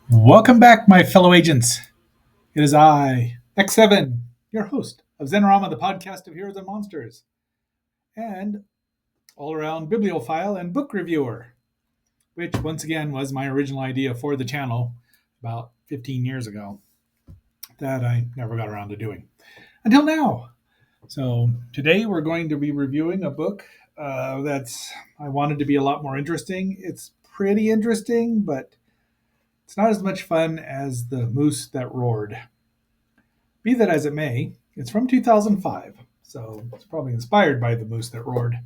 Welcome back, my fellow agents. It is I, X7, your host of Zenorama, the podcast of heroes and monsters, and all-around bibliophile and book reviewer, which once again was my original idea for the channel about 15 years ago that I never got around to doing until now. So today we're going to be reviewing a book that's I wanted to be a lot more interesting. It's pretty interesting, but it's not as much fun as The Moose That Roared. Be that as it may, it's from 2005, so it's probably inspired by The Moose That Roared,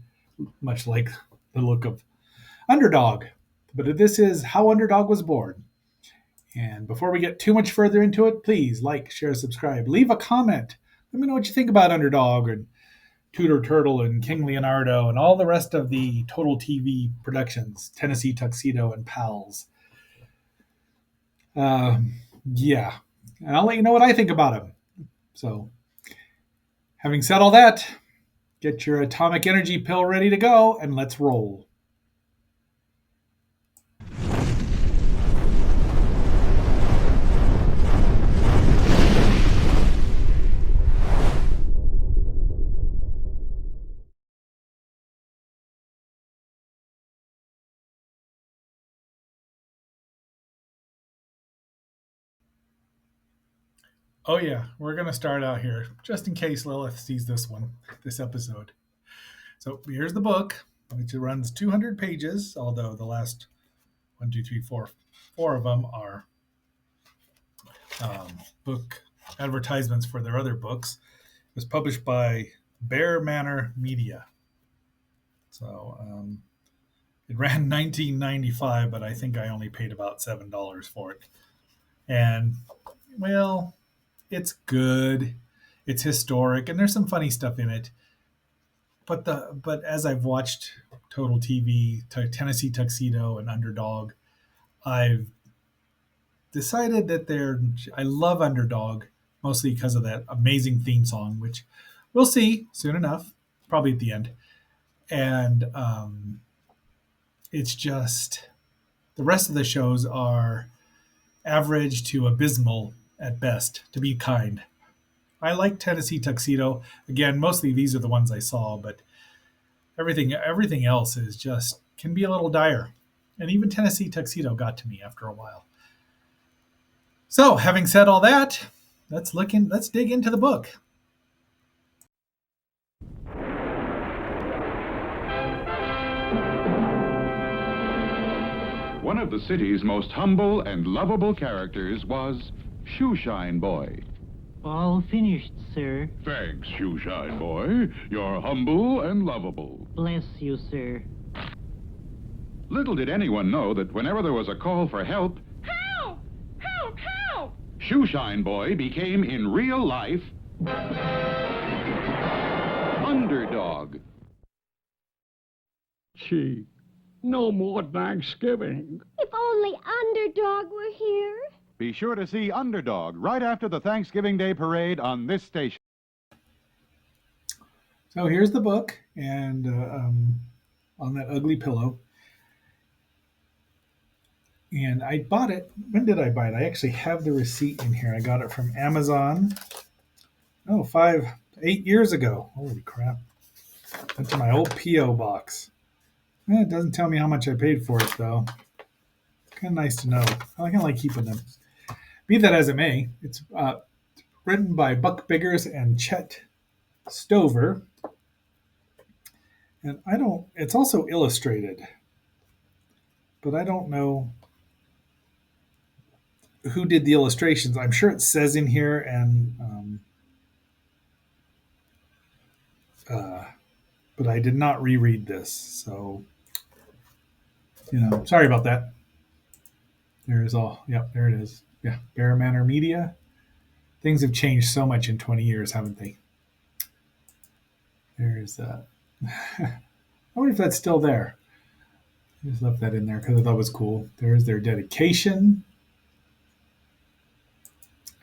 much like the look of Underdog. But this is How Underdog Was Born. And before we get too much further into it, please like, share, subscribe, leave a comment. Let me know what you think about Underdog and Tudor Turtle and King Leonardo and all the rest of the Total TV productions, Tennessee Tuxedo and Pals. Yeah, and I'll let you know what I think about them. So, having said all that, get your atomic energy pill ready to go and let's roll. Oh yeah, we're gonna start out here, just in case Lilith sees this episode. So here's the book, which runs 200 pages, although the last 4 of them are book advertisements for their other books. It was published by Bear Manor Media. So it ran 1995, but I think I only paid about $7 for it. And well, it's good. It's historic, and there's some funny stuff in it. But as I've watched Total TV, Tennessee Tuxedo, and Underdog, I've decided that I love Underdog mostly because of that amazing theme song, which we'll see soon enough, probably at the end. And it's just the rest of the shows are average to abysmal at best, to be kind. I like Tennessee Tuxedo. Again, mostly these are the ones I saw, but everything else is just can be a little dire. And even Tennessee Tuxedo got to me after a while. So, having said all that, let's dig into the book. One of the city's most humble and lovable characters was Shoeshine Boy. All finished, sir. Thanks, Shoeshine Boy. You're humble and lovable. Bless you, sir. Little did anyone know that whenever there was a call for help, Help! Help! Help! Shoeshine Boy became, in real life, Underdog. Gee, no more Thanksgiving. If only Underdog were here. Be sure to see Underdog right after the Thanksgiving Day parade on this station. So here's the book, and on that ugly pillow. And I bought it. When did I buy it? I actually have the receipt in here. I got it from Amazon. 8 years ago. Holy crap. Went to my old P.O. box. It doesn't tell me how much I paid for it, though. It's kind of nice to know. I kind of like keeping them. Be that as it may, it's written by Buck Biggers and Chet Stover. And it's also illustrated. But I don't know who did the illustrations. I'm sure it says in here, and but I did not reread this, so sorry about that. There it is. Yeah, Bear Manor Media. Things have changed so much in 20 years, haven't they? There's that. I wonder if that's still there. I just left that in there because I thought it was cool. There's their dedication.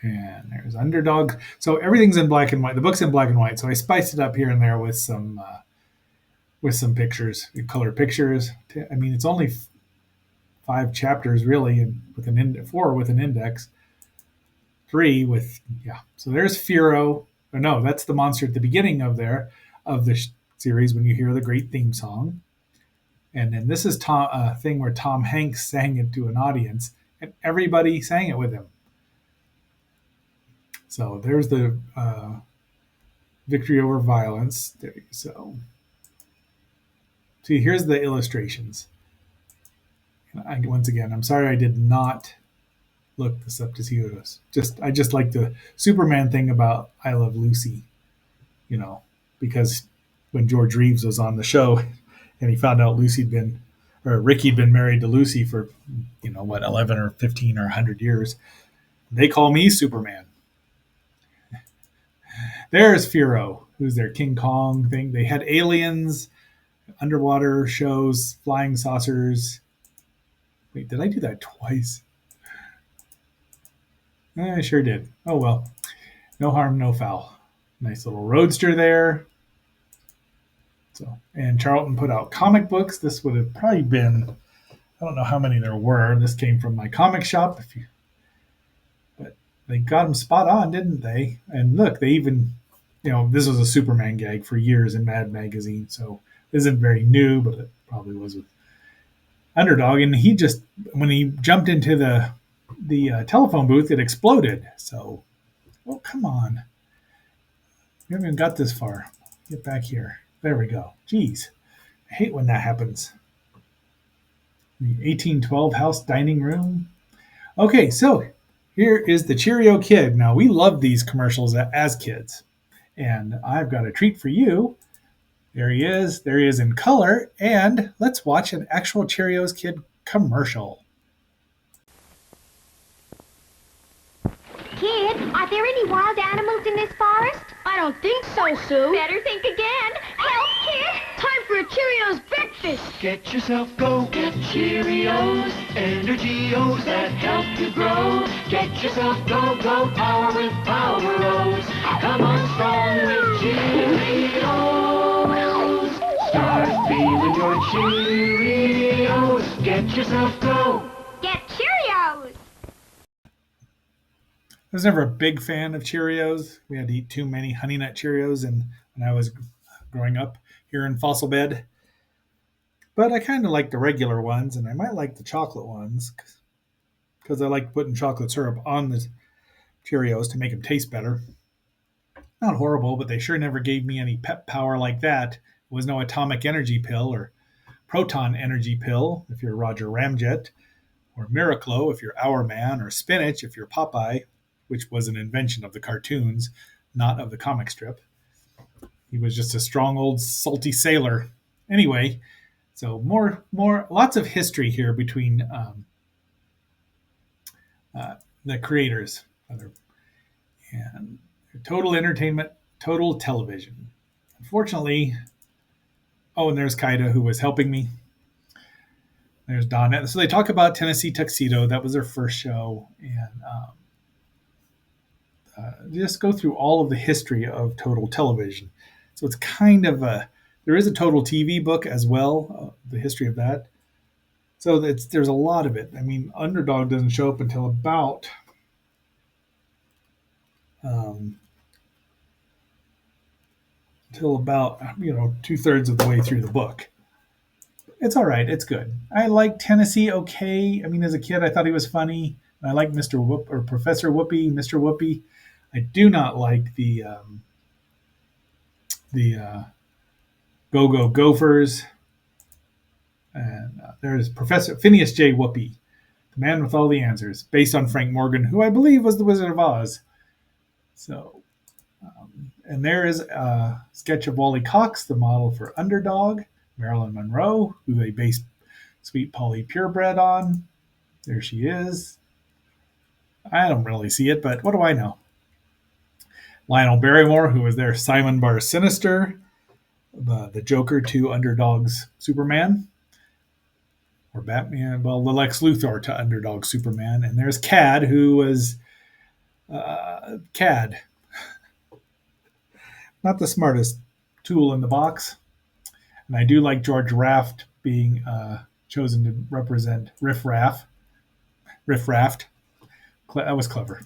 And there's Underdog. So everything's in black and white. The book's in black and white. So I spiced it up here and there with some pictures, color pictures. I mean, it's only 5 chapters really, and with four with an index, three with yeah. So there's Firo. Or no, that's the monster at the beginning of the series when you hear the great theme song. And then this is a thing where Tom Hanks sang it to an audience, and everybody sang it with him. So there's the victory over violence. There you go. See, here's the illustrations. Once again, I'm sorry I did not look this up to see what it was. I just like the Superman thing about I Love Lucy, because when George Reeves was on the show and he found out Ricky'd been married to Lucy for 11 or 15 or 100 years, they call me Superman. There's Firo, who's their King Kong thing. They had aliens, underwater shows, flying saucers. Wait, did I do that twice? I sure did. Oh well. No harm, no foul. Nice little roadster there. So, and Charlton put out comic books. This would have probably been, I don't know how many there were. This came from my comic shop. But they got them spot on, didn't they? And look, they even, this was a Superman gag for years in Mad Magazine. So it isn't very new, but it probably was with Underdog. And he just, when he jumped into the telephone booth, it exploded. So, oh, come on. We haven't even got this far. Get back here. There we go. Jeez. I hate when that happens. The 1812 house dining room. Okay, so here is the Cheerio Kid. Now, we loved these commercials as kids. And I've got a treat for you. There he is. There he is in color. And let's watch an actual Cheerios Kid commercial. Kid, are there any wild animals in this forest? I don't think so, Sue. Better think again. Help, kid! Time for a Cheerios breakfast. Get yourself go, get Cheerios, Energios that help you grow. Get yourself go, power with Power-O's. Come on strong with Cheerios. Start feeling your Cheerios. Get yourself go. Get Cheerios! I was never a big fan of Cheerios. We had to eat too many Honey Nut Cheerios when I was growing up here in Fossil Bed. But I kind of like the regular ones, and I might like the chocolate ones because I like putting chocolate syrup on the Cheerios to make them taste better. Not horrible, but they sure never gave me any pep power like that. There was no atomic energy pill or proton energy pill if you're Roger Ramjet, or Miraclo if you're Our Man, or Spinach if you're Popeye, which was an invention of the cartoons, not of the comic strip. He was just a strong old salty sailor. Anyway, so lots of history here between the creators. And Total Entertainment, Total Television. Unfortunately, and there's Kaida, who was helping me. There's Don. So they talk about Tennessee Tuxedo. That was their first show. And just go through all of the history of Total Television. So it's kind of there is a Total TV book as well, the history of that. So there's a lot of it. I mean, Underdog doesn't show up until about 2/3 of the way through the book. It's all right. It's good. I like Tennessee okay. I mean, as a kid, I thought he was funny. I like Mr. Whoop or Professor Whoopi, Mr. Whoopi. I do not like the Go-Go Gophers. And there's Professor Phineas J. Whoopi, the man with all the answers, based on Frank Morgan, who I believe was the Wizard of Oz. So, and there is a sketch of Wally Cox, the model for Underdog, Marilyn Monroe, who they based Sweet Polly Purebred on. There she is. I don't really see it, but what do I know? Lionel Barrymore, who was there, Simon Bar Sinister, the Joker to Underdog's Superman, or Batman, well, the Lex Luthor to Underdog Superman. And there's Cad, who was CAD. Not the smartest tool in the box. And I do like George Raft being chosen to represent Riff Raft. That was clever.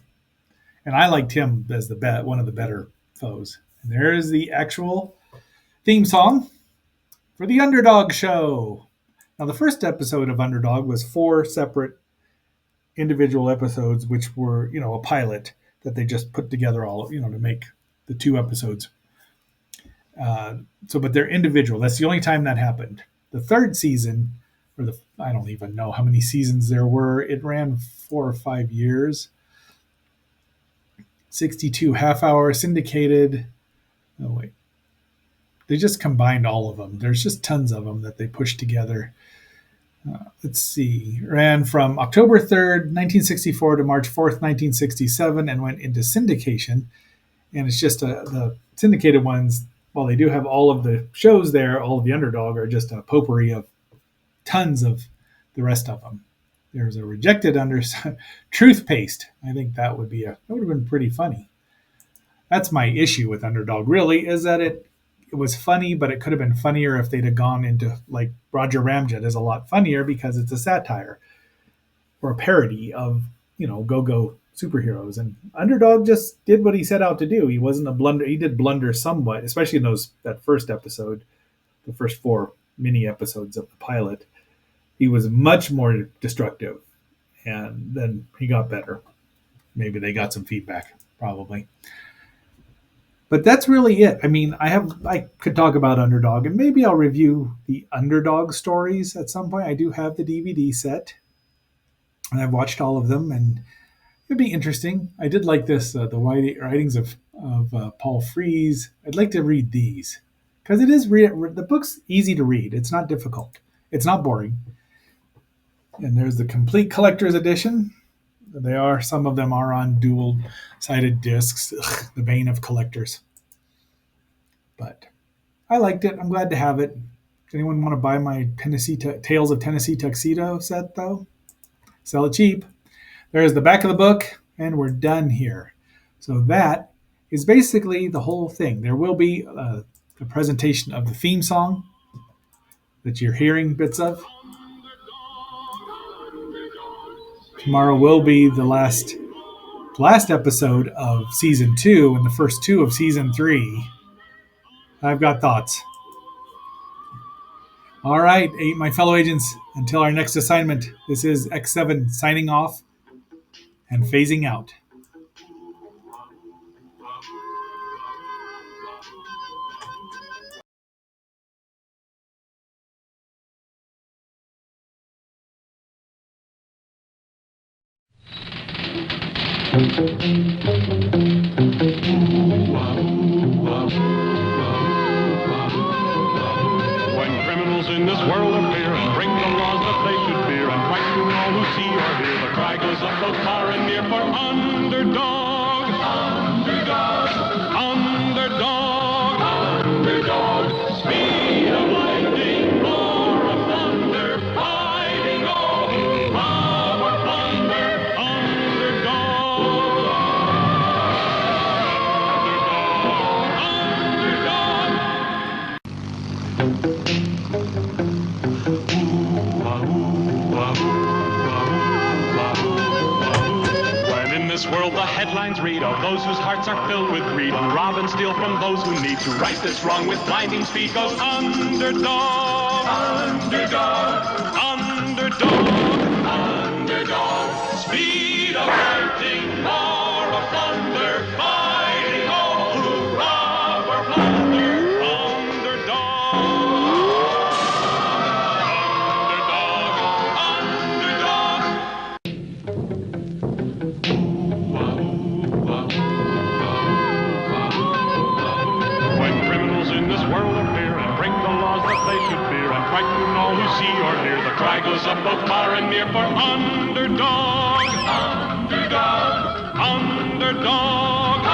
And I liked him as one of the better foes. And there is the actual theme song for the Underdog show. Now, the first episode of Underdog was 4 separate individual episodes, which were, a pilot that they just put together all, to make the 2 episodes. But they're individual. That's the only time that happened. The third season, I don't even know how many seasons there were. It ran 4 or 5 years. 62 half-hour syndicated. Oh, wait. They just combined all of them. There's just tons of them that they pushed together. Let's see. Ran from October 3rd, 1964 to March 4th, 1967, and went into syndication. And it's just the syndicated ones, while they do have all of the shows there, all of the Underdog are just a potpourri of tons of the rest of them. There's a rejected Truth Paste. I think that would have been pretty funny. That's my issue with Underdog, really, is that it was funny, but it could have been funnier if they'd have gone into, like, Roger Ramjet is a lot funnier because it's a satire or a parody of, go-go superheroes. And Underdog just did what he set out to do. He wasn't a blunder. He did blunder somewhat, especially in that first episode, the first 4 mini episodes of the pilot. He was much more destructive, and then he got better. Maybe they got some feedback, probably. But that's really it. I mean, I could talk about Underdog, and maybe I'll review the Underdog stories at some point. I do have the DVD set, and I've watched all of them, and it'd be interesting. I did like this, the writings of Paul Frees. I'd like to read these because it is the book's easy to read. It's not difficult. It's not boring. And there's the complete collector's edition. Some of them are on dual-sided discs. Ugh, the bane of collectors. But I liked it. I'm glad to have it. Does anyone want to buy my Tales of Tennessee Tuxedo set, though? Sell it cheap. There's the back of the book, and we're done here. So that is basically the whole thing. There will be a presentation of the theme song that you're hearing bits of. Tomorrow will be the last episode of Season 2 and the first 2 of Season 3. I've got thoughts. All right, my fellow agents, until our next assignment, this is X7 signing off and phasing out. When criminals in this world appear and bring the laws that they should fear and frighten all who see or hear, the cry goes up both far and near for Underdog. Underdog. Underdog. Underdog. Speed of lightning, roar of thunder, fighting all who rob or plunder. Underdog. When in this world the headlines read of those whose hearts are filled with greed, who rob and steal from those who need to right this wrong with blinding speed, goes Underdog. Underdog. Underdog. Underdog. Speed of lightning, roar of thunder, fighting all who rob or plunder. Underdog. When criminals in this world appear and break the laws that they should fear and frighten all who see or hear, the cry goes up both far and near for Underdog. Underdog. Underdog.